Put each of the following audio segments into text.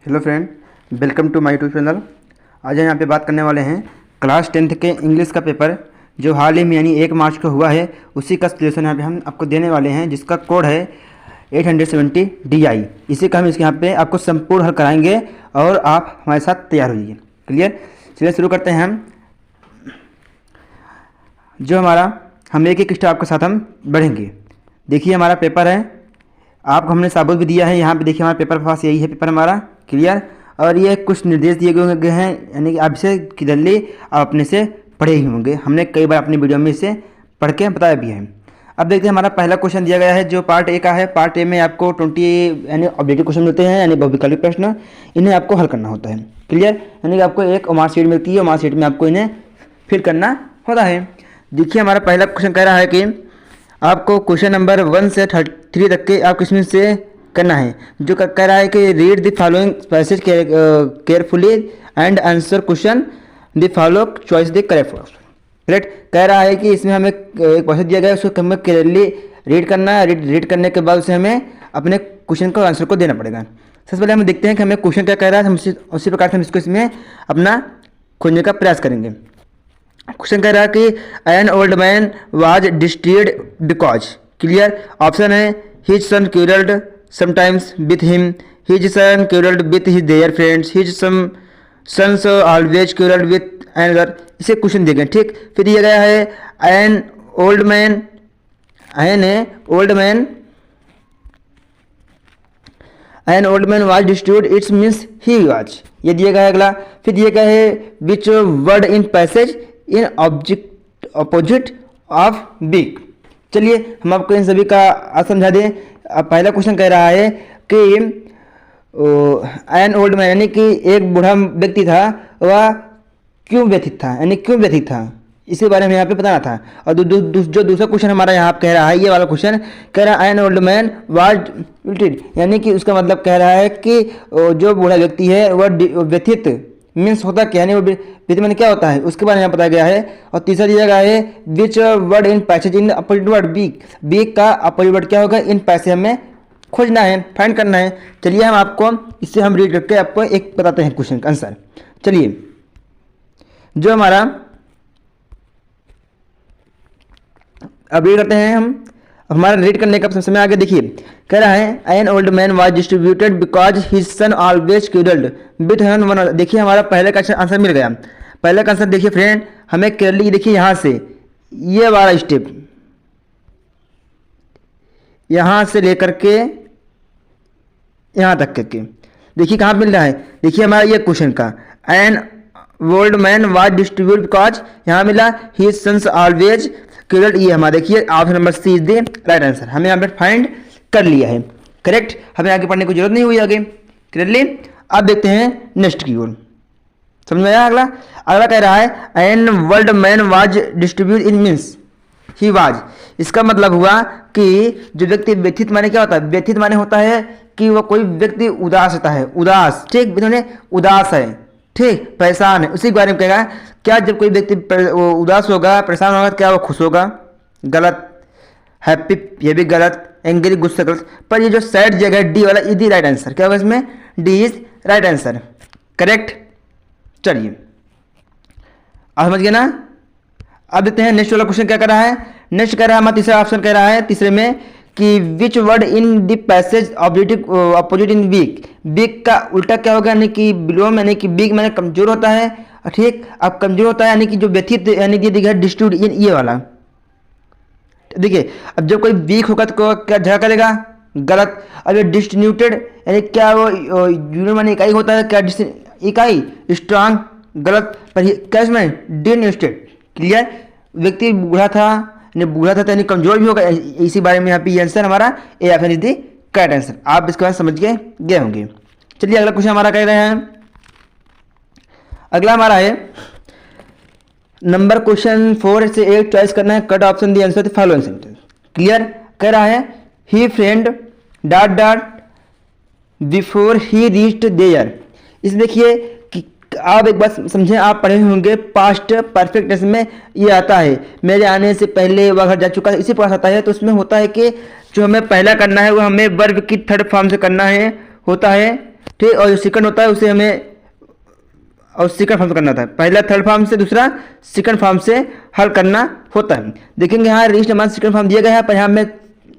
Hello friend, welcome to my YouTube channel. आज हम यहाँ पे बात करने वाले हैं क्लास 10th के इंग्लिश का पेपर जो हाल ही में यानी 1 मार्च को हुआ है, उसी का सॉल्यूशन यहाँ पे हम आपको देने वाले हैं, जिसका कोड है 870 DI। इसी का हम इसके यहाँ पे आपको संपूर्ण हल कराएंगे और आप हमारे साथ तैयार होइए। क्लियर? चलिए शुरू करते हैं। हम एक स्टेप के साथ हम बढ़ेंगे। देखिए हमारा पेपर है, आपको हमने साबुत भी दिया है। यहाँ पे देखिए हमारा पेपर के पास यही है पेपर हमारा। क्लियर? और ये कुछ निर्देश दिए गए हैं, यानी कि आप इसे क्लियरली आप अपने से पढ़े ही होंगे। हमने कई बार अपनी वीडियो में इसे पढ़ के बताया भी है। अब देखते हैं हमारा पहला क्वेश्चन दिया गया है जो पार्ट ए का है। पार्ट ए में आपको 20 यानी ऑब्जेक्टिव क्वेश्चन मिलते हैं, यानी बहुविकल्पी प्रश्न। इन्हें आपको हल करना होता है। क्लियर? यानी कि आपको एक मार्कशीट मिलती है, मार्कशीट में आपको इन्हें फिल करना होता है। देखिए हमारा पहला क्वेश्चन कह रहा है कि आपको क्वेश्चन नंबर 1 से 33 तक के आप इसमें से करना है, जो कह रहा है कि read the following passage carefully and answer question the follow choice the correct. कह रहा है कि इसमें हमें एक पैसेज दिया गया है, उसको हमें क्लियरली रीड करना है। रीड करने के बाद उसे हमें अपने क्वेश्चन को आंसर को देना पड़ेगा। सबसे पहले हम देखते हैं कि हमें क्वेश्चन क्या कह रहा है, हम उसी प्रकार से हम इसको इसमें अपना खोजने का प्रयास करेंगे। क्वेश्चन कह रहा है कि an old man was distressed because. Clear? Option है his son quarrelled sometimes with him, his son quarrelled with his their friends, his sons always quarrelled with another. इसे क्वेश्चन दिए गए। ठीक, फिर दिया गया है an old man was distressed, it's means he was. ये दिया गया है। अगला फिर दिया गया है which word in passage in object opposite of big. चलिए हम आपको इन सभी का समझा दें। अब पहला क्वेश्चन कह रहा है कि एन ओल्ड मैन यानी कि एक बूढ़ा व्यक्ति था, वह क्यों व्यथित था, यानी क्यों व्यथित था, इसके बारे में यहाँ पे बताना था। और जो दूसरा क्वेश्चन हमारा यहाँ कह रहा है, ये वाला क्वेश्चन कह रहा है एन ओल्ड मैन वाज डिस्ट्रेड, यानी कि उसका मतलब कह रहा है कि जो बूढ़ा व्यक्ति है वह व्यथित मीन्स होता क्या, यानी व्यथित मैंने क्या होता है, उसके बारे में बताया गया है। और तीसरा दिया गया है which word in passage in opposite word big. Big का अपोजिट वर्ड क्या होगा, इन पैसे हमें खोजना है, फाइंड करना है। चलिए हम आपको इससे हम रीड करके आपको एक बताते हैं क्वेश्चन का आंसर। चलिए जो हमारा अब रीड करते हैं हम। हमारा रीड करने का समय आगे देखिए। कह रहा है an old man was distributed because his son always quarrelled with one. देखिए हमारा पहले का आंसर मिल गया। पहले का आंसर देखिए फ्रेंड, हमें क्लियरली देखिए यहाँ से ये वाला स्टेप, यहाँ से लेकर के यहाँ तक करके देखिए कहाँ मिल रहा है। देखिए हमारा ये क्वेश्चन का an old man was distributed because यहाँ मिला हिज सन्स ऑलवेज क्यूरल्ड। ये हमारा देखिए option number C is the right answer. हमें यहाँ पे फाइंड कर लिया है। करेक्ट? हमें आगे पढ़ने की जरूरत नहीं हुई आगे। क्लियरली? अब देखते हैं नेक्स्ट की ओर। समझ में आया? अगला कह रहा है an world man was distribute in means he was. इसका मतलब हुआ कि जो व्यक्ति व्यथित माने क्या होता है, व्यथित माने होता है कि वह कोई व्यक्ति उदास होता है, उदास। ठीक, इन्होंने उदास है, ठीक, परेशान है, उसी के बारे में कहेगा। क्या जब कोई व्यक्ति उदास होगा, परेशान होगा, क्या वो खुश होगा? गलत। हैप्पी, ये भी गलत। एंग्री, गुस्सा, गलत। पर ये जो सैड जगह डी वाला, इज द राइट आंसर। क्या होगा इसमें? D is right answer. Correct? चलिए आप समझ गए ना। अब देखते हैं नेक्स्ट वाला क्वेश्चन क्या कर रहा है। नेक्स्ट कह रहा है हमारा तीसरा ऑप्शन कह रहा है, तीसरे में कि which word in the passage opposite in weak. Weak का उल्टा क्या होगा, यानी कि बिलो, यानी कि वीक मैंने कमजोर होता है। ठीक, अब कमजोर होता है यानी कि जो व्यथित, यानी कि देखिए डिस्ट्रीब्यूट, ये वाला। देखिए अब जब कोई वीक होगा तो क्या जगह करेगा? गलत। अब ये डिस्ट्रीब्यूटेड यानी क्या वो यूनिट माने इकाई होता है, क्या इकाई? स्ट्रांग। गलत। पर क्या इसमें? डिस्ट्रीब्यूटेड। क्लियर? व्यक्ति बूढ़ा था, यानी कमजोर भी होगा, इसी बारे में यहाँ पे आंसर हमारा A option is the correct answer. आप इसके बाद समझ गए होंगे। चलिए अगला क्वेश्चन हमारा कह रहे हैं। अगला हमारा है नंबर क्वेश्चन 4 से 8 चॉइस करना है। Cut option the answer the following sentence. Clear? कह रहा है he friend dot dot before he reached there. इस देखिए कि आप एक बात समझें, आप पढ़े होंगे पास्ट परफेक्ट टेंस में ये आता है मेरे आने से पहले वह घर जा चुका है, इसी पास आता है। तो उसमें होता है कि जो हमें पहला करना है वो हमें वर्ब की थर्ड फॉर्म से करना है, होता है ठीक, और जो सेकंड होता है उसे हमें और सेकंड फॉर्म से करना होता है, पहला थर्ड फॉर्म से, दूसरा सेकंड फॉर्म से हल करना होता है। देखेंगे यहाँ रीच हमारा सेकंड फॉर्म दिया गया है, पर यहाँ हमें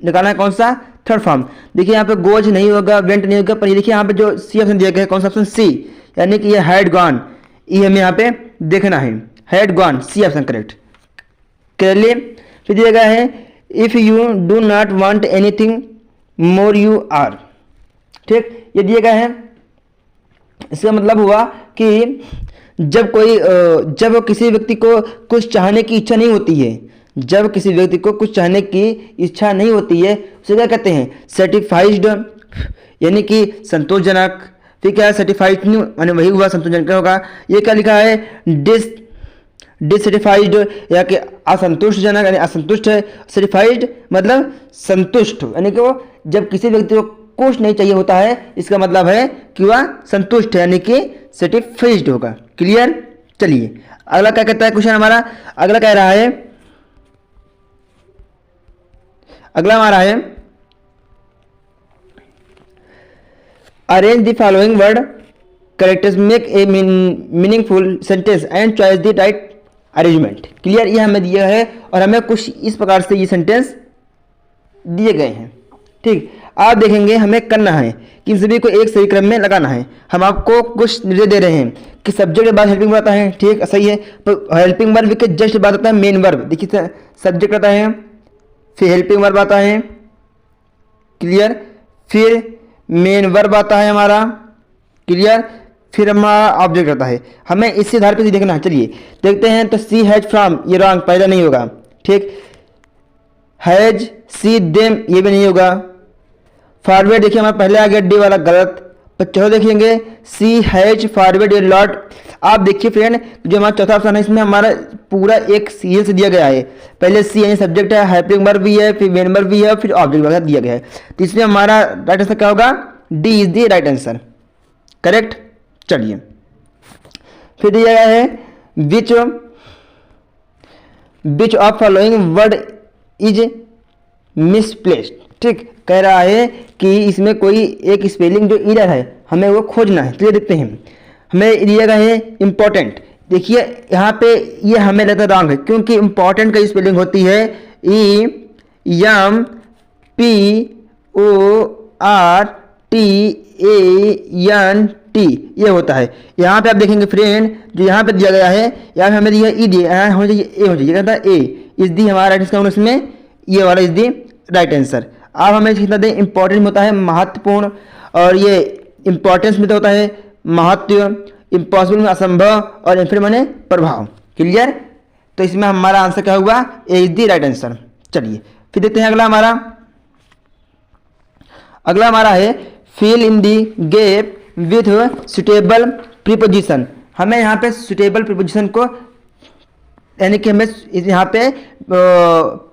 निकालना है कौन सा, थर्ड फॉर्म। देखिए यहाँ पे गोज नहीं होगा, वेंट नहीं होगा, पर ये देखिए यहाँ पे जो सी ऑप्शन दिया गया है, कौन सा ऑप्शन, सी, यानी कि ये हैड गॉन, ये हमें यहाँ पे देखना है, had gone, C option correct कर लिए। फिर दिया गया है if you do not want anything more you are, ठीक, ये दिया गया है। इसका मतलब हुआ कि जब किसी व्यक्ति को कुछ चाहने की इच्छा नहीं होती है, जब किसी व्यक्ति को कुछ चाहने की इच्छा नहीं होती है, उसे क्या कहते हैं, सेटिस्फाइड, यानी कि संतोषजनक। फिर क्या है, सेटिस्फाइड माने वही हुआ, संतोषजनक होगा। ये क्या लिखा है, डिससेटिस्फाइड, या कि असंतुष्टजनक यानी असंतुष्ट है, सेटिस्फाइड मतलब संतुष्ट, यानी कि वो जब किसी व्यक्ति को कुछ नहीं चाहिए होता है, इसका मतलब है कि वह संतुष्ट है, यानी कि सेटिस्फाइड होगा। क्लियर। चलिए अगला क्या कहता है क्वेश्चन हमारा, अगला कह रहा है, अगला हमारा है arrange the following word characters, make a meaningful sentence and choice the right arrangement. Clear, ये हमें दिया है और हमें कुछ इस प्रकार से ये सेंटेंस दिए गए हैं। ठीक, आप देखेंगे हमें करना है कि इन सभी को एक सही क्रम में लगाना है। हम आपको कुछ निर्देश दे रहे हैं कि सब्जेक्ट के बाद हेल्पिंग वर्ब आता है, ठीक सही है, पर हेल्पिंग वर्ब के जस्ट बाद आता है मेन वर्ब। देखिए सब्जेक्ट आता है, फिर हेल्पिंग वर्ब आता है, क्लियर, फिर मेन वर्ब आता है हमारा, क्लियर, फिर हमारा ऑब्जेक्ट आता है। हमें इसी आधार पर देखना है। चलिए देखते हैं। तो सी हैज फ्रॉम, ये रॉन्ग, पहला नहीं होगा, ठीक। हैज सी देम, ये भी नहीं होगा। फॉरवर्ड देखिए हमारा पहले आ गया डी वाला, गलत। पर चलो देखेंगे सी हैज फॉरवर्ड ए लॉट। आप देखिए फ्रेंड, जो हमारा चौथा ऑप्शन है इसमें हमारा पूरा एक सीएल से दिया गया है। पहले सी यानी सब्जेक्ट है, हेल्पिंग वर्ब भी है, फिर मेन वर्ब भी है, फिर ऑब्जेक्ट वगैरह दिया गया है। तो इसमें हमारा राइट आंसर क्या होगा, D is the right answer, correct. चलिए फिर दिया गया है which of following word is misplaced, ठीक। कह रहा है कि इसमें कोई एक स्पेलिंग जो इरर है हमें वो खोजना है। चलिए देखते हैं। हमें दिया गया है इम्पोर्टेंट। देखिए यहाँ पे ये हमें लगता है रॉन्ग है, क्योंकि इम्पोर्टेंट का स्पेलिंग होती है EMPORTANT, ये होता है। यहाँ पे आप देखेंगे फ्रेंड, जो यहाँ पे दिया गया है, यहाँ पे हमें दिया ई डी, यहाँ हो जाइए ए, हो जाइए, कहता है ए इज दी हमारा राइट आंसर, इसमें ये वाला इज दी राइट आंसर। आप हमें कितना दें, इंपॉर्टेंट होता है महत्वपूर्ण, और ये इंपॉर्टेंस में तो होता है महत्व, इम्पॉसिबल में असंभव, और इनफिनिट माने प्रभाव। क्लियर। तो इसमें हमारा आंसर क्या हुआ, A is the right answer. चलिए फिर देखते हैं अगला हमारा है fill in the gap with suitable preposition. हमें यहाँ पे सुटेबल प्रीपोजिशन को, यानी कि हमें यहाँ पे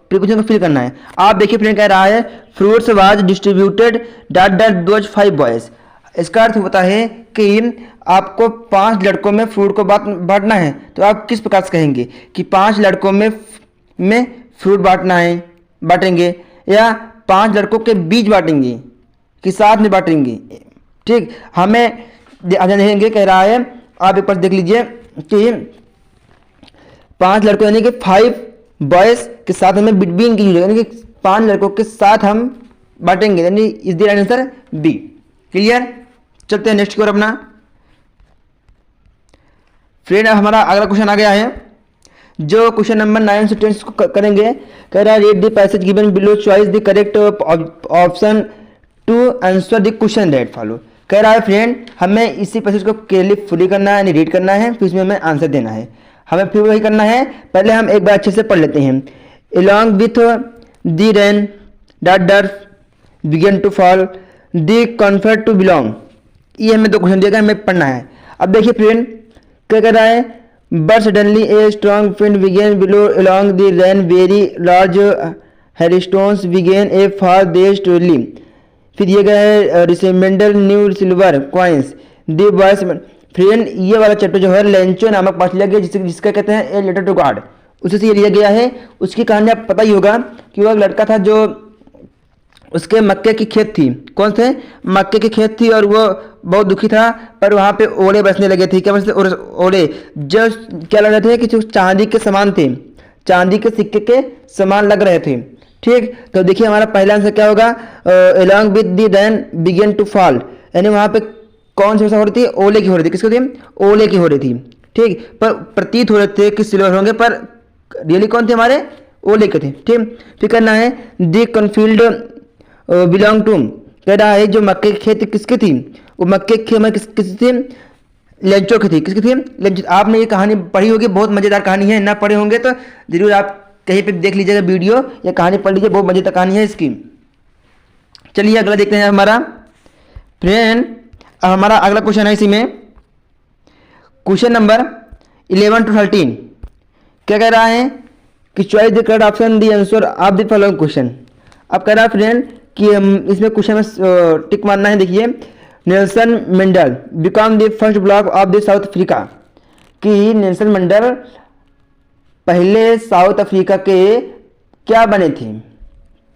प्रीपोजिशन को फिल करना है। आप देखिए फ्रेंड, कह रहा है fruits was distributed those 5 boys. इसका अर्थ होता है कि आपको 5 लड़कों में फ्रूट को बांटना है। तो आप किस प्रकार से कहेंगे कि 5 लड़कों में फ्रूट बांटेंगे, या 5 लड़कों के बीच बांटेंगे कि साथ में बांटेंगे, ठीक। हमें देखेंगे, कह रहा है आप एक बार देख लीजिए कि 5 लड़कों यानी कि 5 बॉयज के साथ हमें बिटवीन की, यानी कि 5 लड़कों के साथ हम बांटेंगे, यानी is the right answer B. Clear. चलते हैं नेक्स्ट की ओर अपना। फ्रेंड हमारा अगला क्वेश्चन आ गया है, जो क्वेश्चन नंबर 9 से 10 को करेंगे। कह रहा है read the passage given below, choice the correct option to answer the question that follow. कह रहा है फ्रेंड, हमें इसी पैसेज को क्लियरली फुली करना है, यानी रीड करना है, फिर इसमें हमें आंसर देना है। हमें फिर वही करना है, पहले हम एक बार अच्छे से पढ़ लेते हैं। along with the rain that began to fall, the comfort to belong। ये हमें 2 क्वेश्चन दिया, हमें पढ़ना है। अब देखिए फ्रेंड क्या कह रहा है, but suddenly a strong wind began below along the rain, very large hailstones began a fall there slowly। फिर ये गया है रिसेमेंडल न्यू सिल्वर कॉइन्स दी बॉयस। फ्रेंड ये वाला चैप्टर जो है लेंचो नामक पाठ लिया गया, जिसका कहते हैं ए लेटर टू गॉड, उसी से ये लिया गया है। उसकी कहानी आप पता ही होगा कि वो एक लड़का था जो उसके मक्के की खेत थी। कौन से? मक्के की खेत थी और वो बहुत दुखी था, पर वहाँ पे ओले बरसने लगे थे। क्या बरसने? ओले जो क्या लग रहे थे कि जो चांदी के समान थे, चांदी के सिक्के के समान लग रहे थे। ठीक, तो देखिए हमारा पहला आंसर क्या होगा? along with the rain began to fall, यानी वहाँ पे कौन सी वर्षा हो रही थी? ओले की हो रही थी। किसकी थी? ओले की हो रही थी। ठीक, पर प्रतीत हो रहे थे कि सिल्वर होंगे, पर रियली कौन थे? हमारे ओले के थे। ठीक, फिर करना है दी कॉन्फील्ड बिलोंग टू, कह रहा है जो मक्के की खेती किसकी थी? वो मक्के की खेती किसकी थी? लेंचो की थी। किसकी थी? लेंचो। आपने ये कहानी पढ़ी होगी, बहुत मज़ेदार कहानी है। ना पढ़े होंगे तो जरूर आप कहीं पे देख लीजिएगा वीडियो या कहानी पढ़ लीजिए, बहुत मज़ेदार कहानी है इसकी। चलिए अगला देखते हैं हमारा फ्रेंड। हमारा अगला क्वेश्चन है इसी में, क्वेश्चन नंबर 11 to 13। क्या कह रहा है कि choice the correct option the answer of the following question. अब कह रहा है फ्रेंड कि हम इसमें क्वेश्चन में टिक मारना है। देखिए, Nelson Mandela become the first block of the south Africa, कि नेल्सन मंडेला पहले साउथ अफ्रीका के क्या बने थे?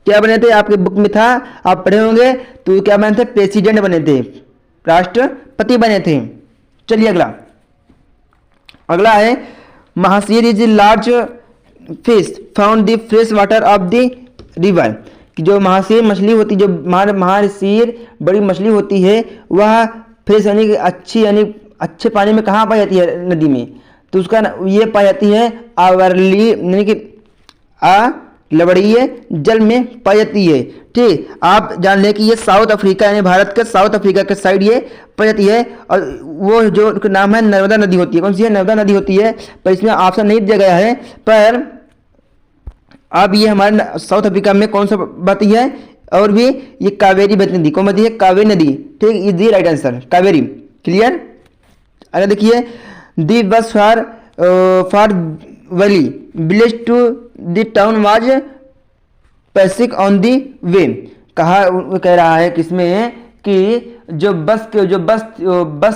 क्या बने थे? आपके बुक में था, आप पढ़े होंगे। तो क्या बने थे? प्रेसिडेंट बने थे, राष्ट्रपति बने थे। चलिए अगला, अगला है mahseer is large fish found the fresh water of the river, कि जो महासीर मछली होती, जो महासीर बड़ी मछली होती है, वह फ्रेश यानी कि अच्छी, यानी अच्छे पानी में कहाँ पाई जाती है? नदी में। तो उसका ये पाई जाती है आवरली, यानी कि लवणीय जल में पाई जाती है। ठीक, आप जान लें कि ये साउथ अफ्रीका यानी भारत के साउथ अफ्रीका के साइड ये पाई जाती है, और वो जो नाम है नर्मदा नदी होती है। कौन सी है? नर्मदा नदी होती है, पर इसमें ऑप्शन नहीं दिया गया है। पर अब ये हमारे साउथ अफ्रीका में कौन सा बहती है? और भी ये कावेरी नदी। कौन बहती है? कावेरी नदी। ठीक, is the right answer, Kaveri. Clear? अगर देखिए, the bus for valley village to the town was passing on the way, कहा कह रहा है किसमें कि जो बस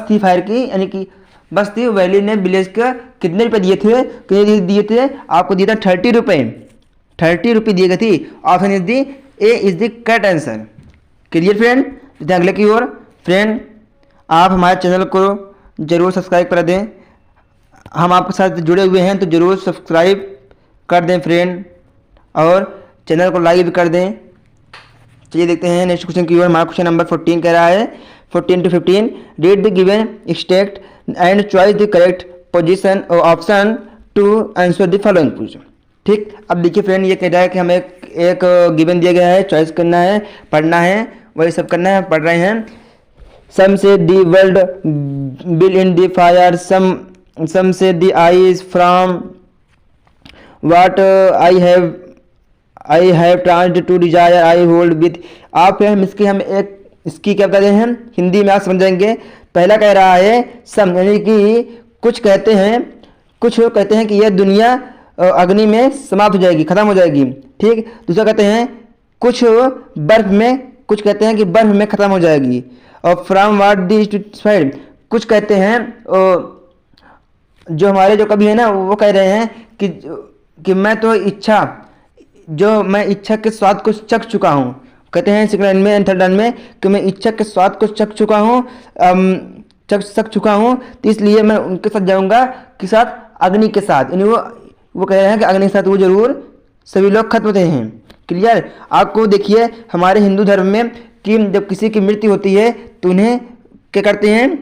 थी फायर की, यानी कि बस थी, वैली ने विलेज का कितने रुपए दिए थे? कितने दिए थे? आपको दिया था 30 रुपए। 30 रुपये दिए गए थी। Option is the A is the correct answer. Clear friend? अगले की ओर फ्रेंड, आप हमारे चैनल को जरूर सब्सक्राइब कर दें। हम आपके साथ जुड़े हुए हैं तो जरूर सब्सक्राइब कर दें फ्रेंड, और चैनल को लाइक भी कर दें। चलिए देखते हैं नेक्स्ट क्वेश्चन की ओर। हमारा क्वेश्चन नंबर 14 कह रहा है, 14 to 15, read the given state and choice the correct position option to answer the following question. ठीक, अब देखिए फ्रेंड, ये कह रहा है कि हमें एक गिवन दिया गया है, चॉइस करना है, पढ़ना है, वही सब करना है, पढ़ रहे हैं। Some say the world will in the fire, some say the I is from what I have tasted to desire I hold with. आप हम इसकी क्या कहते हैं हिंदी में आप समझ जाएंगे। पहला कह रहा है सम, यानी कि कुछ कहते हैं कि यह दुनिया अग्नि में समाप्त हो जाएगी, खत्म हो जाएगी। ठीक, दूसरा कहते हैं कुछ बर्फ में, कुछ कहते हैं कि बर्फ में खत्म हो जाएगी। और फ्रॉम वाट दी साइड, कुछ कहते हैं जो हमारे जो कवि है ना, वो कह रहे हैं कि मैं इच्छा के स्वाद को चख चुका हूँ। कहते हैं सेकंड लाइन में एंड थर्ड लाइन में कि मैं इच्छा के स्वाद को चख चुका हूँ, तो इसलिए मैं उनके साथ जाऊंगा, के साथ अग्नि के साथ, यानी वो कह रहे हैं कि अग्नि के साथ वो जरूर सभी लोग खत्म होते हैं। क्लियर? आपको देखिए हमारे हिंदू धर्म में कि जब किसी की मृत्यु होती है तो उन्हें क्या करते हैं?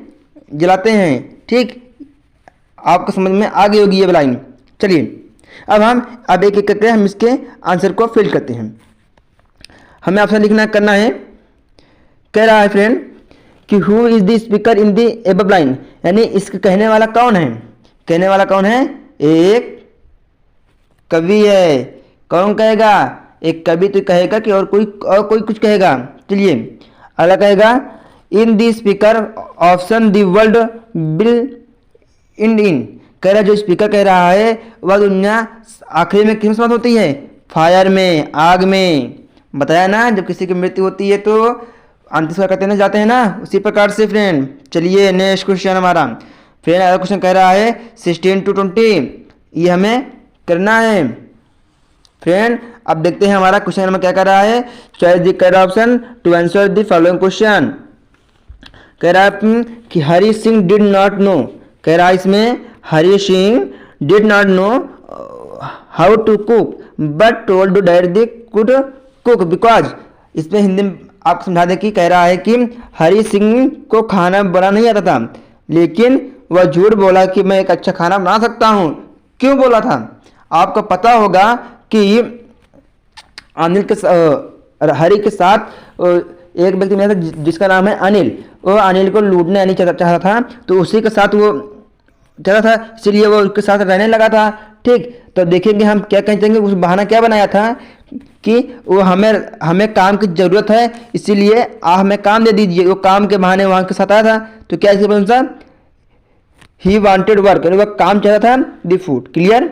जलाते हैं। ठीक, आपको समझ में आ गई होगी ये लाइन। चलिए अब एक एक करके हम इसके आंसर को फिल करते हैं। हमें ऑप्शन करना है। कह रहा है फ्रेंड कि who is the speaker in the above line, यानी इसके कहने वाला कौन है? कहने वाला कौन है? एक कवि है। कौन कहेगा? एक कवि तो कहेगा कि और कोई कुछ कहेगा। चलिए अगला कहेगा in the speaker option the world will in. कह रहा जो स्पीकर कह रहा है वह दुनिया आखिरी में किस में होती है? फायर में, आग में। बताया ना, जब किसी की मृत्यु होती है तो अंत्येष्टि करते ना जाते हैं ना, उसी प्रकार से फ्रेंड। चलिए नेक्स्ट क्वेश्चन हमारा फ्रेंड, अगला क्वेश्चन कह रहा है 16 to 20, ये हमें करना है फ्रेंड अब देखते हैं हमारा क्वेश्चन नंबर क्या कर रहा है। Choice the correct option to answer the following question. कह रहा है कि Hari Singh did not know, कह रहा है इसमें Hari Singh did not know how to cook but told to dad the could cook because. इसमें हिंदी में आपको समझा दें कि कह रहा है कि हरी सिंह को खाना बनाना नहीं आता था, लेकिन वह झूठ बोला कि मैं एक अच्छा खाना बना सकता हूँ। क्यों बोला था? आपको पता होगा कि अनिल के हरी के साथ एक व्यक्ति मिला था जिसका नाम है अनिल। वो अनिल को लूटने नहीं चाहता था, तो उसी के साथ वो चाहता था, इसलिए वो उसके साथ रहने लगा था। ठीक, तो देखेंगे हम क्या कहेंगे उस बहाना क्या बनाया था कि वो हमें काम की ज़रूरत है, इसीलिए आप हमें काम दे दीजिए। वो काम के बहाने वहाँ के साथ आया था। तो क्या इसका आंसर? ही वांटेड वर्क, वह काम चाहता था द फूड। क्लियर?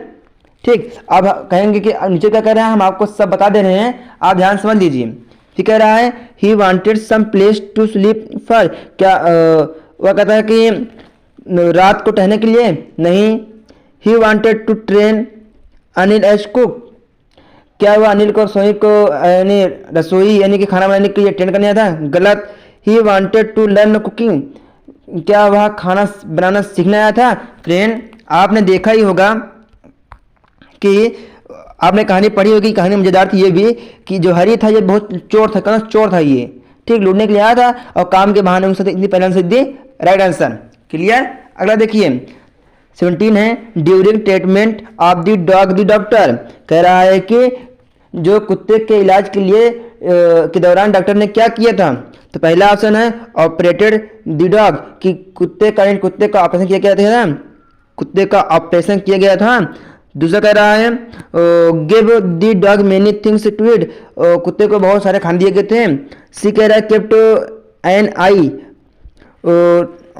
ठीक, अब कहेंगे कि नीचे क्या कह रहे हैं, हम आपको सब बता दे रहे हैं, आप ध्यान समझ लीजिए। ठीक कह रहा है he wanted some place to sleep for, क्या वह कहता है कि रात को ठहरने के लिए? नहीं। He wanted to train Anil as cook, क्या वह अनिल को रसोई यानी कि खाना बनाने के लिए ट्रेन करने आया था? गलत। He wanted to learn cooking, क्या वह खाना बनाना सीखने आया था? फ्रेंड आपने देखा ही होगा कि आपने कहानी पढ़ी होगी, कहानी मजेदार थी ये भी कि जो हरी था ये बहुत चोर था, कौन चोर था ये। ठीक, लूटने के लिए आया था और काम के बहाने उनसे इतनी पहले से दी राइट आंसर। क्लियर? अगला देखिए 17 है during treatment of the dog the doctor, कह रहा है कि जो कुत्ते के इलाज के लिए के दौरान डॉक्टर ने क्या किया था? तो पहला ऑप्शन है ऑपरेटेड द डॉग, कि कुत्ते का ऑपरेशन किया गया था, कुत्ते का ऑपरेशन किया गया था। दूसरा कह रहा है give the dog many things to eat, कुत्ते को बहुत सारे खाने दिए गए थे। सी कह रहा है kept an eye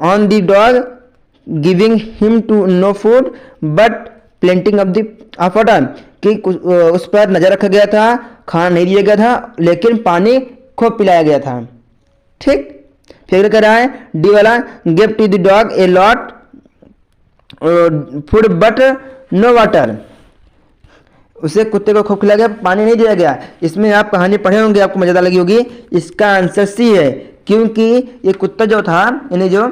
on the dog giving him to no food but planting of the water, कि उस पर नजर रखा गया था, खाना नहीं दिया गया था, लेकिन पानी खूब पिलाया गया था। ठीक, फिर कह रहा है डी वाला give to the dog a lot food but no water, उसे कुत्ते को खूब खिलाया गया, पानी नहीं दिया गया। इसमें आप कहानी पढ़े होंगे, आपको मजेदार लगी होगी। इसका आंसर सी है, क्योंकि ये कुत्ता जो था यानी जो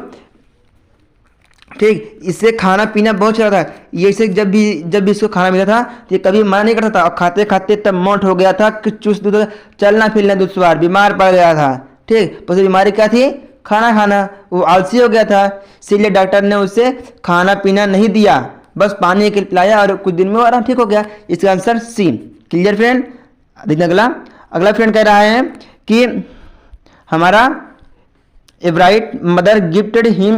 ठीक इससे खाना पीना बहुत चला था। ये इसे जब भी इसको खाना मिला था तो ये कभी मना नहीं करता था, और खाते खाते तब मोट हो गया था कि चुस्त दूध, चलना फिरना दुश्वार, बीमार पड़ गया था। ठीक, तो बीमारी क्या थी? खाना खाना, वो आलसी हो गया था, इसीलिए डॉक्टर ने उसे खाना पीना नहीं दिया, बस पानी के पिलाया और कुछ दिन में वो आराम ठीक हो गया। इसका आंसर सी। Clear friend? देखिए अगला फ्रेंड कह रहा है कि हमारा एवराइट mother gifted him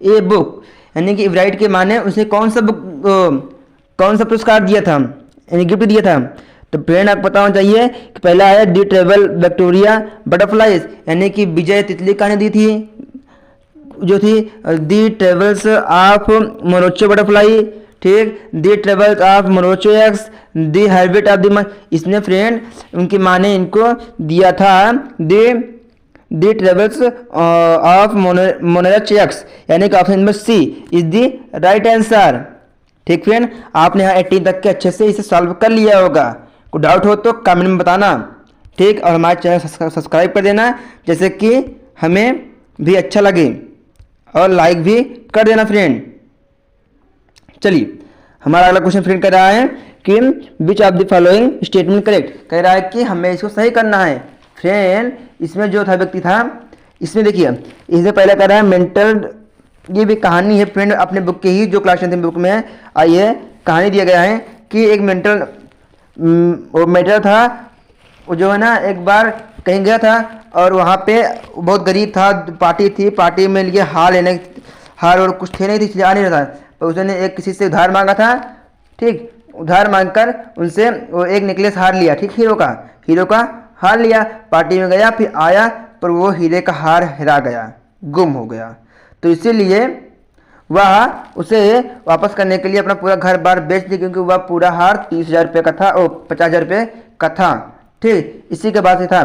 a book, यानी कि एवराइट के माने उसे कौन सा पुरस्कार दिया था, यानी गिफ्ट दिया था। तो फ्रेंड आपको पता होना चाहिए कि पहला है दी ट्रेवल विक्टोरिया बटरफ्लाइज, यानी कि विजय तितली कहानी दी थी जो थी दी ट्रेवल्स ऑफ मोरोचो बटरफ्लाई। ठीक, दी ट्रेवल्स ऑफ मोरोचो X, the habit of the, इसने फ्रेंड उनकी माँ ने इनको दिया था दी ट्रेवल्स ऑफ मोरोचो एक्स, यानी कि option number C is the right answer. ठीक फ्रेंड, आपने यहाँ 18 तक के अच्छे से इसे सॉल्व कर लिया होगा। कोई डाउट हो तो कमेंट में बताना। ठीक, और हमारे चैनल सब्सक्राइब कर देना, जैसे कि हमें भी अच्छा लगे, और लाइक भी कर देना फ्रेंड। चलिए हमारा अगला क्वेश्चन फ्रेंड कह रहा है कि which of the following statement correct, कह रहा है कि हमें इसको सही करना है। फ्रेंड इसमें जो था व्यक्ति था, इसमें देखिए इससे पहले कह रहा है मेंटल, ये भी कहानी है फ्रेंड अपने बुक की ही, जो क्लास 10 बुक में आई है, कहानी दिया गया है कि एक मेंटल वो मैटर था, वो जो है ना एक बार कहीं गया था और वहाँ पे बहुत गरीब था, पार्टी थी, पार्टी में लिए हार और कुछ थे नहीं थी, इसलिए आ नहीं रहा था। तो उसने एक किसी से उधार मांगा था। ठीक, उधार मांगकर उनसे वो एक नेकलेस हार लिया। ठीक, हीरो का हार लिया, पार्टी में गया, फिर आया पर वो हीरे का हार हेरा गया, गुम हो गया। तो इसीलिए वह उसे वापस करने के लिए अपना पूरा घर बार बेच दिया, क्योंकि वह पूरा हार 30,000 रुपये का था और 50,000 रुपये का था। ठीक, इसी के बाद से था।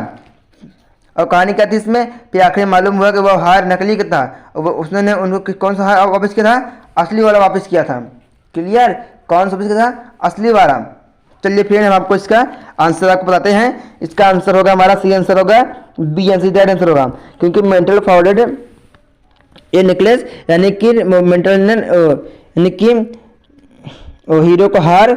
और कहानी क्या थी इसमें, फिर आखिर मालूम हुआ कि वह हार नकली का था, और उसने उनको कौन सा हार वापस किया था? असली वाला वापस किया था। क्लियर? कौन सा वापस किया था? असली वाला। चलिए फ्रेंड हम आपको इसका आंसर आपको बताते हैं। इसका आंसर होगा हमारा सी आंसर होगा, बी आंसर दैट आंसर होगा, क्योंकि मेंटल फॉरवर्ड ये नेकलेस यानी कि मेंटल यानी कि हीरो को हार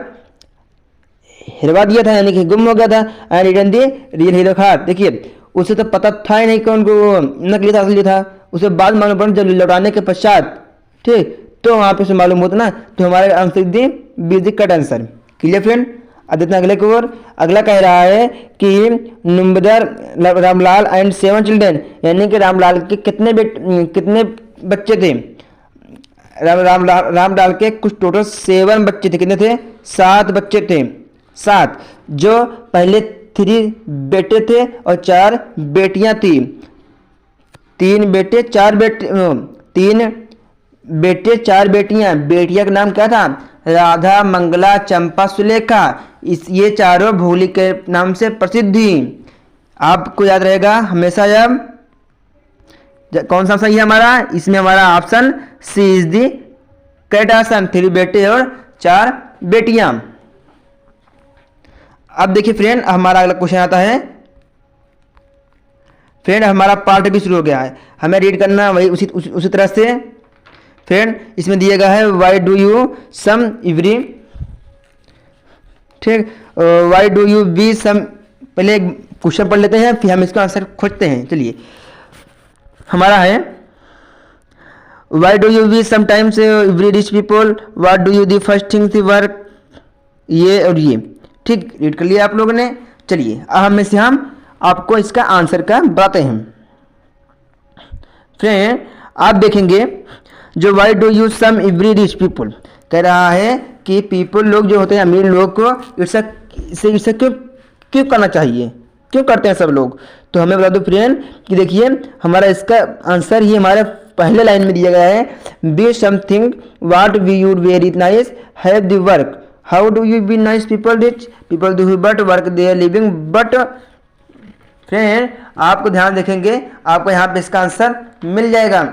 हिरवा दिया था, यानी कि गुम हो गया था, and return the real hero हार। देखिए उसे तो पता था ही नहीं कि उनको नकली था असली था, उसे बाद मालूम पड़ा जब लौटाने के पश्चात, ठीक, तो वहाँ पे उसे मालूम होता ना। तो हमारे answer the B is the correct answer. Clear friend. अब देखते हैं अगले की ओर। अगला कह रहा है कि नुम्बदर रामलाल एंड 7 चिल्ड्रेन, यानी कि रामलाल के कितने बच्चे थे। रामलाल के कुछ टोटल 7 बच्चे थे। कितने थे? 7 बच्चे थे, 7, जो पहले 3 बेटे थे और 4 बेटियां थी। 3 बेटे 4 बेटियां। बेटियां का नाम क्या था? राधा, मंगला, चंपा, सुलेखा। ये चारों भोली के नाम से प्रसिद्ध थी। आपको याद रहेगा हमेशा। कौन सा सही है हमारा? इसमें हमारा option C is the correct answer, 3 बेटे और 4 बेटियां। अब देखिए फ्रेंड हमारा अगला क्वेश्चन आता है। फ्रेंड हमारा पार्ट भी शुरू हो गया है, हमें रीड करना वही उसी तरह से। फ्रेंड इसमें दिया गया है why do you some every, ठीक, why do you be some. पहले क्वेश्चन पढ़ लेते हैं फिर हम इसका आंसर खोजते हैं। चलिए हमारा है why do you be sometimes every rich people, what do you the first thing to work. ये और ये, ठीक, रीड कर लिया आप लोगों ने। चलिए अब में से हम आपको इसका आंसर का बताते हैं। फ्रेंड आप देखेंगे जो why do you some every rich people कह रहा है कि पीपल लोग जो होते हैं अमीर लोग को ईर्ष्या क्यों करना चाहिए, क्यों करते हैं सब लोग। तो हमें बता दो फ्रेंड कि देखिए हमारा इसका आंसर ही हमारे पहले लाइन में दिया गया है, be something what we you very nice have the work, how do you be nice people rich people do but work they are living but. Friend आपको ध्यान देखेंगे आपको यहाँ पे इसका आंसर मिल जाएगा,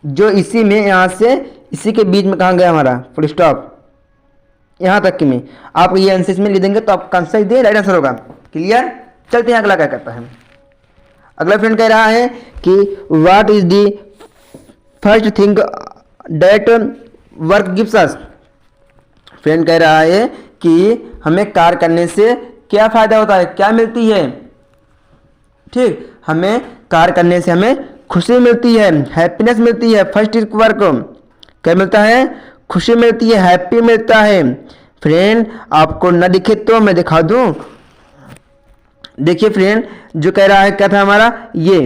जो इसी में यहाँ से इसी के बीच में कहाँ गया हमारा फुल स्टॉप, यहाँ तक कि में आप ये आंसर में लिख देंगे तो आपका आंसर दे राइट आंसर होगा। क्लियर। चलते हैं अगला क्या कहता है। अगला फ्रेंड कह रहा है कि what is the first thing that work gives us. Friend कह रहा है कि हमें कार्य करने से क्या फायदा होता है, क्या मिलती है। ठीक, हमें कार्य करने से हमें खुशी मिलती है, हैप्पीनेस मिलती है। फर्स्ट इज वर्क क्या मिलता है? खुशी मिलती है, हैप्पी मिलता है। फ्रेंड आपको न दिखे तो मैं दिखा दूं। देखिए फ्रेंड जो कह रहा है क्या था हमारा, ये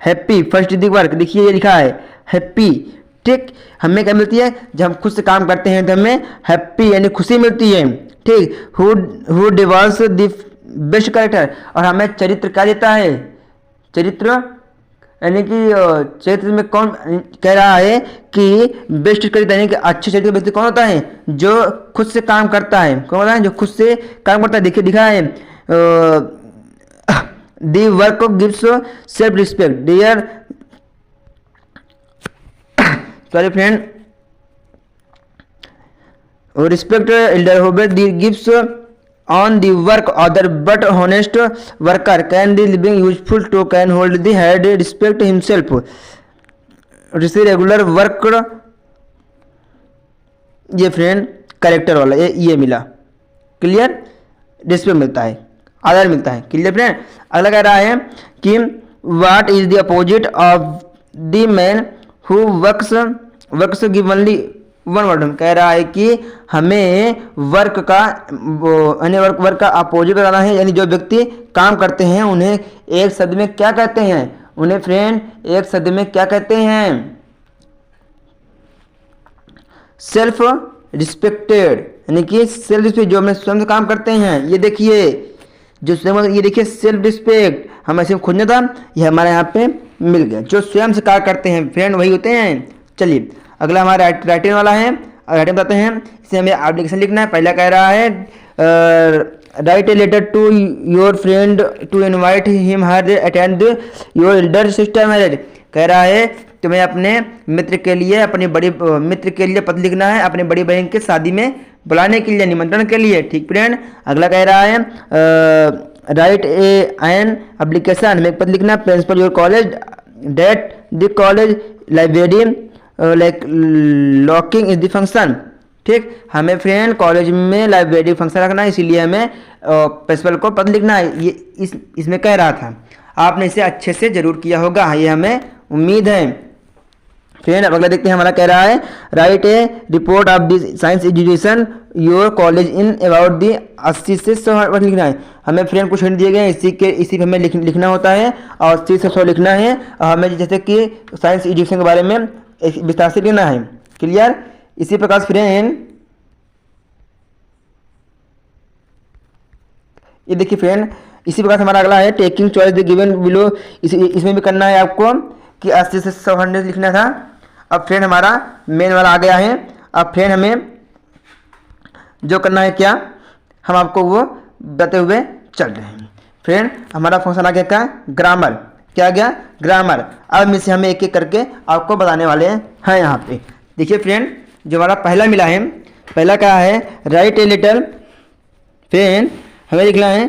हैप्पी फर्स्ट इज वर्क। देखिए ये लिखा है हैप्पी। ठीक, हमें क्या मिलती है जब हम खुद से काम करते हैं तो हमें हैप्पी यानी खुशी मिलती है। ठीक, हु डिवॉल्स द बेस्ट कैरेक्टर, और हमें चरित्र क्या देता है? चरित्र यानी कि चरित्र में कौन कह रहा है कि बेस्ट चरित्र यानी कि अच्छे चरित्र व्यक्ति कौन होता है? जो खुद से काम करता है। कौन होता है? जो खुद से काम करता है। देखिए दिखा है the work gives self respect dear, sorry friend, respect elder होबे the gives on the work other but honest worker can the living useful to can hold the head respect himself receive regular work। ये friend character वाला ये मिला। Clear, respect मिलता है, आदर मिलता है। Clear friend. अगला कह रहा है कि what is the opposite of the man who works गिवनली वन वर्ड। कह रहा है कि हमें वर्क का यानी वर्क का अपोजिट बताना है, यानी जो व्यक्ति काम करते हैं उन्हें एक शब्द में क्या कहते हैं? उन्हें फ्रेंड एक शब्द में क्या कहते हैं? सेल्फ रिस्पेक्टेड, यानी कि सेल्फ रिस्पेक्ट, जो हमें स्वयं से काम करते हैं। ये देखिए जो स्वयं, ये देखिए सेल्फ रिस्पेक्ट, हम ऐसे खोजना था, ये हमारे यहाँ पे मिल गया। जो स्वयं से कार्य करते हैं फ्रेंड वही होते हैं। चलिए अगला हमारा राइटिंग वाला है, राइटिंग बताते हैं। इसे हमें एप्लीकेशन लिखना है। पहला कह रहा है write a letter to your friend to invite him her attend your elder sister marriage. कह रहा है तुम्हें अपने मित्र के लिए अपनी बड़ी मित्र के लिए पत्र लिखना है, अपनी बड़ी बहन के शादी में बुलाने के लिए, निमंत्रण के लिए। ठीक फ्रेंड, अगला कह रहा है राइट एन एप्लीकेशन, हमें एक पत्र लिखना principal your college date the college library like locking is the function. ठीक, हमें फ्रेंड कॉलेज में लाइब्रेरी फंक्शन रखना है, इसीलिए हमें प्रिंसिपल को पत्र लिखना है। ये इसमें कह रहा था, आपने इसे अच्छे से जरूर किया होगा, ये हमें उम्मीद है। फ्रेंड अब अगला देखते हैं, हमारा कह रहा है write A report of the science education your college in about the 80 से 100 वर्ड लिखना है। हमें फ्रेंड कुछ दिए गए हैं, इसी पे हमें लिखना होता है और 80 से 100 लिखना है। और हमें जैसे कि साइंस एजुकेशन के बारे में विस्तार से लिखना है। क्लियर? इसी प्रकार फ्रेंड ये देखिए फ्रेंड, इसी प्रकार हमारा अगला है taking choice the given below. इसमें भी करना है आपको कि 80 से 100 लिखना था। अब फ्रेंड हमारा मेन वाला आ गया है। अब फ्रेंड हमें जो करना है क्या, हम आपको वो बताते हुए चल रहे हैं। फ्रेंड हमारा फंक्शन आ गया क्या, ग्रामर। क्या आ गया, ग्रामर। अब इसे हमें एक एक करके आपको बताने वाले हैं यहाँ पे। देखिए फ्रेंड, जो हमारा पहला मिला है, पहला क्या है राइट ए लेटर। फ्रेंड हमें लिखना है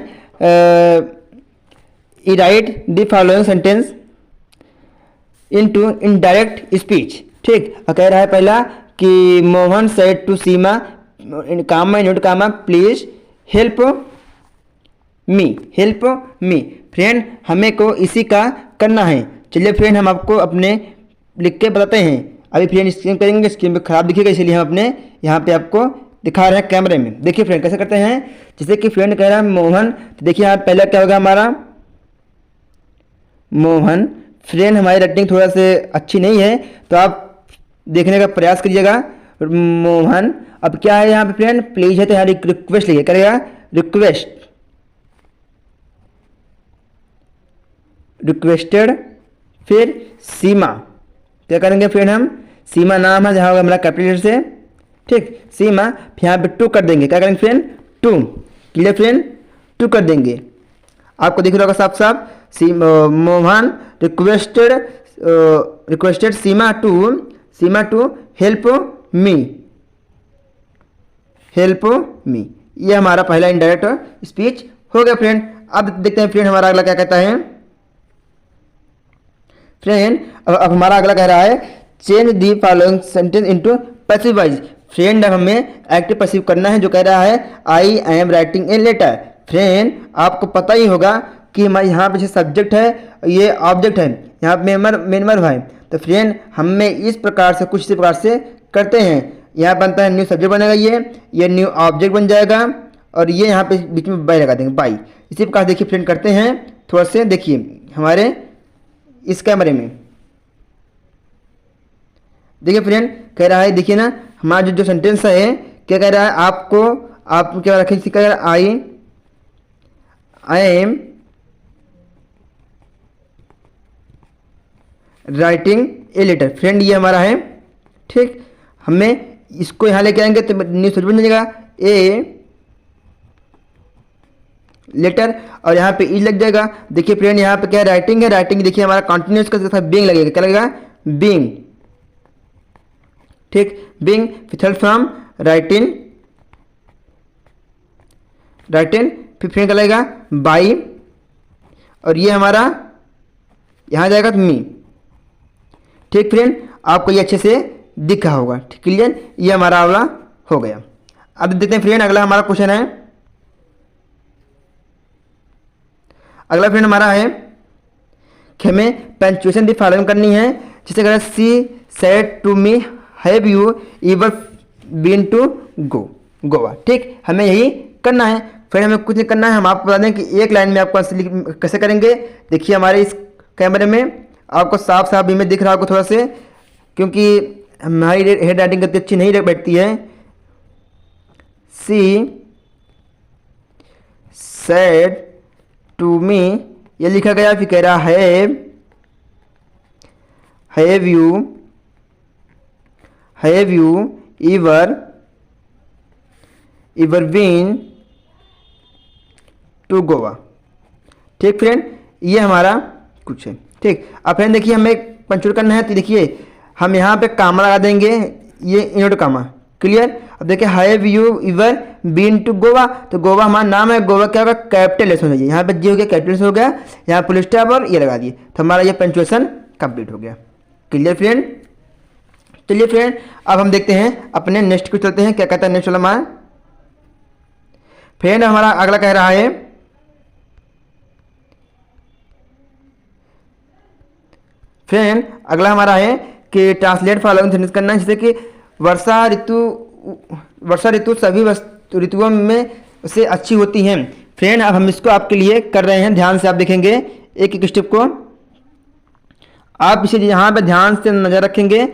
write the following sentence into indirect speech. ठीक, और कह रहा है पहला कि Mohan said to Seema comma not comma please help me. Friend हमें को इसी का करना है। चलिए फ्रेंड हम आपको अपने लिख के बताते हैं। अभी फ्रेंड स्क्रीन करेंगे, स्क्रीन पे खराब दिखेगा, इसलिए हम अपने यहाँ पे आपको दिखा रहे हैं कैमरे में। देखिए फ्रेंड कैसे करते हैं, जैसे कि फ्रेंड कह रहा है मोहन, तो देखिए यहाँ पहला क्या होगा हमारा मोहन। फ्रेंड हमारी राइटिंग थोड़ा से अच्छी नहीं है, तो आप देखने का प्रयास करिएगा। मोहन, अब क्या है यहाँ पे फ्रेंड प्लीज है, तो यहाँ रिक्वेस्ट लिखिए, करेगा रिक्वेस्टेड। फिर सीमा, क्या करेंगे फ्रेंड हम, सीमा नाम है जहाँ होगा हमारा कैपिटल से। ठीक, सीमा, फिर यहाँ पे टू कर देंगे, क्या करेंगे friend to. Clear friend, to कर देंगे। आपको दिख रहा होगा साफ साफ, Mohan requested Seema to help me. ये हमारा पहला इनडायरेक्ट स्पीच हो गया फ्रेंड। अब देखते हैं फ्रेंड हमारा अगला क्या कहता है। फ्रेंड अब हमारा अगला कह रहा है change the following sentence into passive voice. Friend अब हमें एक्टिव पैसिव करना है, जो कह रहा है I am writing a letter. Friend आपको पता ही होगा कि हमारे यहाँ पे सब्जेक्ट है, ये ऑब्जेक्ट है, यहाँ पे मेन वर्ब है। तो फ्रेंड हमें इस प्रकार से कुछ इसी प्रकार से करते हैं। यहाँ बनता है न्यू सब्जेक्ट बनेगा, ये न्यू ऑब्जेक्ट बन जाएगा, और ये यहाँ पे बीच में बाई लगा देंगे, बाई। इसी प्रकार देखिए फ्रेंड करते हैं, थोड़ा से देखिए हमारे इस कैमरे में। देखिए फ्रेंड कह रहा है, देखिए ना हमारा जो सेंटेंस है क्या कह रहा है, आप क्या रखें, कह रहा है I am writing a letter. Friend ये हमारा है। ठीक, हमें इसको यहाँ लेके आएंगे तो न्यू सब्जेक्ट बन जाएगा ए लेटर, और यहाँ पे इज लग जाएगा। देखिए फ्रेंड यहाँ पे क्या राइटिंग है, राइटिंग देखिए हमारा कंटिन्यूस का साथ बीइंग लगेगा, क्या लगेगा बीइंग। ठीक, बीइंग फिर फ्रॉम राइटिंग फिर क्या लगेगा बाई, और ये हमारा यहाँ जाएगा तो मी। ठीक फ्रेंड आपको ये अच्छे से दिख रहा होगा। ठीक, क्लियर, ये हमारा अगला हो गया। अब देखते हैं फ्रेंड अगला हमारा क्वेश्चन है। अगला फ्रेंड हमारा है कि हमें पंक्चुएशन दी फॉलोइंग करनी है। जैसे अगर she said to me have you ever been to Goa. ठीक, हमें यही करना है फ्रेंड, हमें कुछ नहीं करना है। हम आपको बता दें कि एक लाइन में आपको कैसे करेंगे। देखिए हमारे इस कैमरे में आपको साफ साफ इमेज दिख रहा होगा थोड़ा से, क्योंकि हमारी हेड राइटिंग इतनी अच्छी नहीं बैठती है। सी सेड टू मी ये लिखा गया, फिर कह रहा have you ever been to Goa. ठीक फ्रेंड, ये हमारा कुछ है। ठीक, अब फ्रेंड देखिए हमें पंक्चुएट करना है, तो देखिए हम यहाँ पे कामा लगा देंगे, ये इनवर्ट कामा। क्लियर। अब देखिए have you ever been to Goa, तो गोवा हमारा नाम है, गोवा क्या होगा कैपिटल लेस होना चाहिए, यहाँ पे जी हो गया कैपिटल हो गया, यहाँ पुलिस स्टॉप और ये लगा दिए, तो हमारा ये पंचुएशन कंप्लीट हो गया। Clear friend. चलिए फ्रेंड अब हम देखते हैं अपने नेक्स्ट को चलते हैं, क्या कहता है नेक्स्ट वाला हमारा फ्रेंड। हमारा अगला कह रहा है फ्रेंड, अगला हमारा है कि ट्रांसलेट फॉलोइंग सेंटेंस करना है, जैसे कि वर्षा ऋतु सभी ऋतुओं में से अच्छी होती हैं। फ्रेंड अब हम इसको आपके लिए कर रहे हैं, ध्यान से आप देखेंगे एक एक स्टेप को, आप इसे यहाँ पे ध्यान से नजर रखेंगे,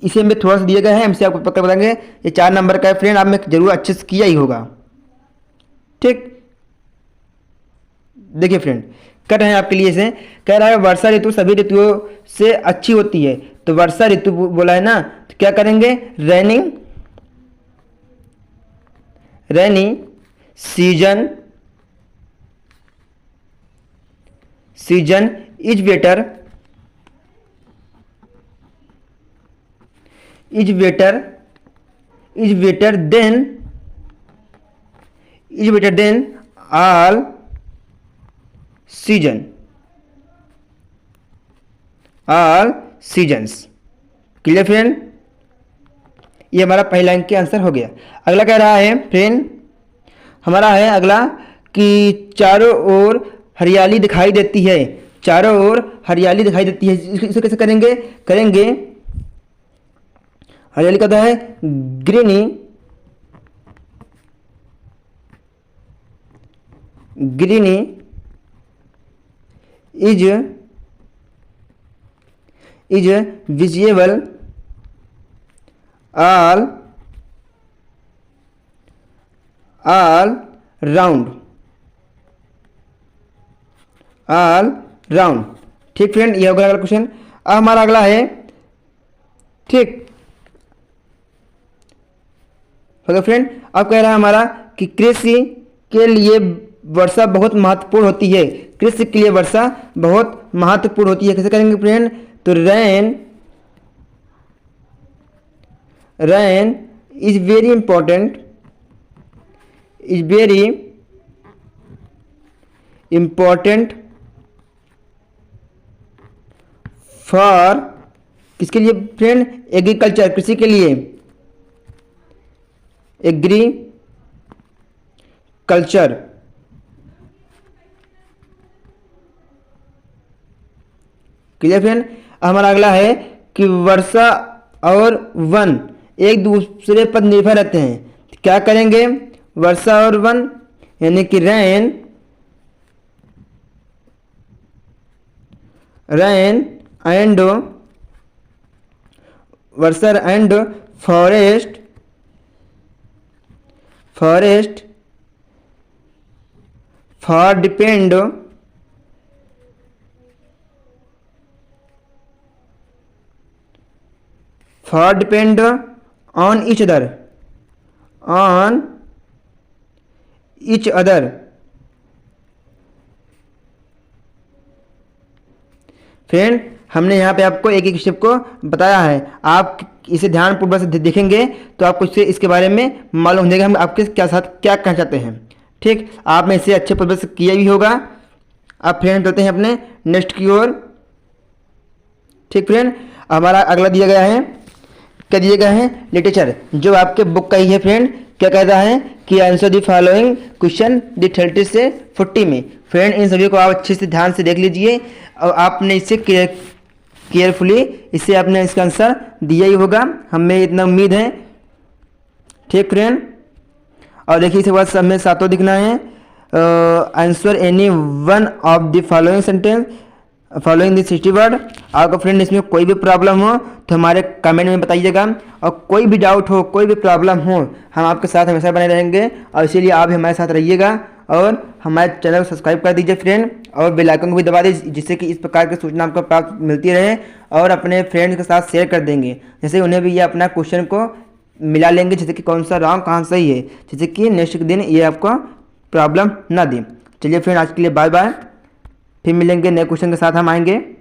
इसे में थोड़ा सा दिया गया है, हमसे आपको पक्का बताएंगे, ये 4 नंबर का है फ्रेंड, आपने जरूर अच्छे से किया ही होगा। ठीक, देखिए फ्रेंड कर रहे हैं आपके लिए, इसे कह रहा है वर्षा ऋतु सभी ऋतुओं से अच्छी होती है, तो वर्षा ऋतु बोला है ना, तो क्या करेंगे rainy season is better than all seasons. Clear friend, ये हमारा पहला अंक के आंसर हो गया। अगला कह रहा है फ्रेंड, हमारा है अगला कि चारों ओर हरियाली दिखाई देती है, चारों ओर हरियाली दिखाई देती है, इसे कैसे करेंगे हरियाली का है greeny is visible all round। ठीक फ्रेंड, ये होगा अगला क्वेश्चन। अब हमारा अगला है, ठीक होगा फ्रेंड, अब कह रहा है हमारा कि कृषि के लिए वर्षा बहुत महत्वपूर्ण होती है, कृषि के लिए वर्षा बहुत महत्वपूर्ण होती है, कैसे करेंगे फ्रेंड, तो rain is very important for किसके लिए फ्रेंड, एग्रीकल्चर, कृषि के लिए, एग्रीकल्चर। Clear friend. हमारा अगला है कि वर्षा और वन एक दूसरे पर निर्भर रहते हैं, क्या करेंगे, वर्षा और वन यानी कि rain and Varsha and forest for depend on each other। Friend हमने यहाँ पे आपको एक एक स्टेप को बताया है, आप इसे ध्यानपूर्वक से देखेंगे तो आपको इसके बारे में मालूम हो जाएगा हम आपके क्या साथ क्या कहना चाहते हैं। ठीक, आपने इसे अच्छे पूर्वक से किया भी होगा। अब फ्रेंड चलते हैं अपने नेक्स्ट की ओर। ठीक फ्रेंड, हमारा अगला दिया गया है, क्या दिया गया है, लिटरेचर, जो आपके बुक का ही है फ्रेंड। क्या कहता है कि आंसर दी फॉलोइंग क्वेश्चन दी 30 से 40 में। फ्रेंड इन सभी को आप अच्छे से ध्यान से देख लीजिए और आपने इसे केयरफुली इसे आपने इसका आंसर दिया ही होगा, हमें इतना उम्मीद है। ठीक फ्रेंड, और देखिए इसके बाद हमें सातों दिखना है, answer any one of the following sentence following the 60 word. आपको फ्रेंड इसमें कोई भी प्रॉब्लम हो तो हमारे कमेंट में बताइएगा, और कोई भी डाउट हो, कोई भी प्रॉब्लम हो, हम आपके साथ हमेशा बने रहेंगे, और इसीलिए आप हमारे साथ रहिएगा और हमारे चैनल को सब्सक्राइब कर दीजिए फ्रेंड, और बेल आइकन को भी दबा दीजिए, जिससे कि इस प्रकार की सूचना आपको प्राप्त मिलती रहे, और अपने फ्रेंड्स के साथ शेयर कर देंगे, जैसे उन्हें भी ये अपना क्वेश्चन को मिला लेंगे, जैसे कि कौन सा रॉन्ग कहाँ सही है, जैसे कि नेक्स्ट दिन ये आपको प्रॉब्लम ना दे। चलिए फ्रेंड आज के लिए बाय बाय, फिर मिलेंगे नए क्वेश्चन के साथ हम आएंगे।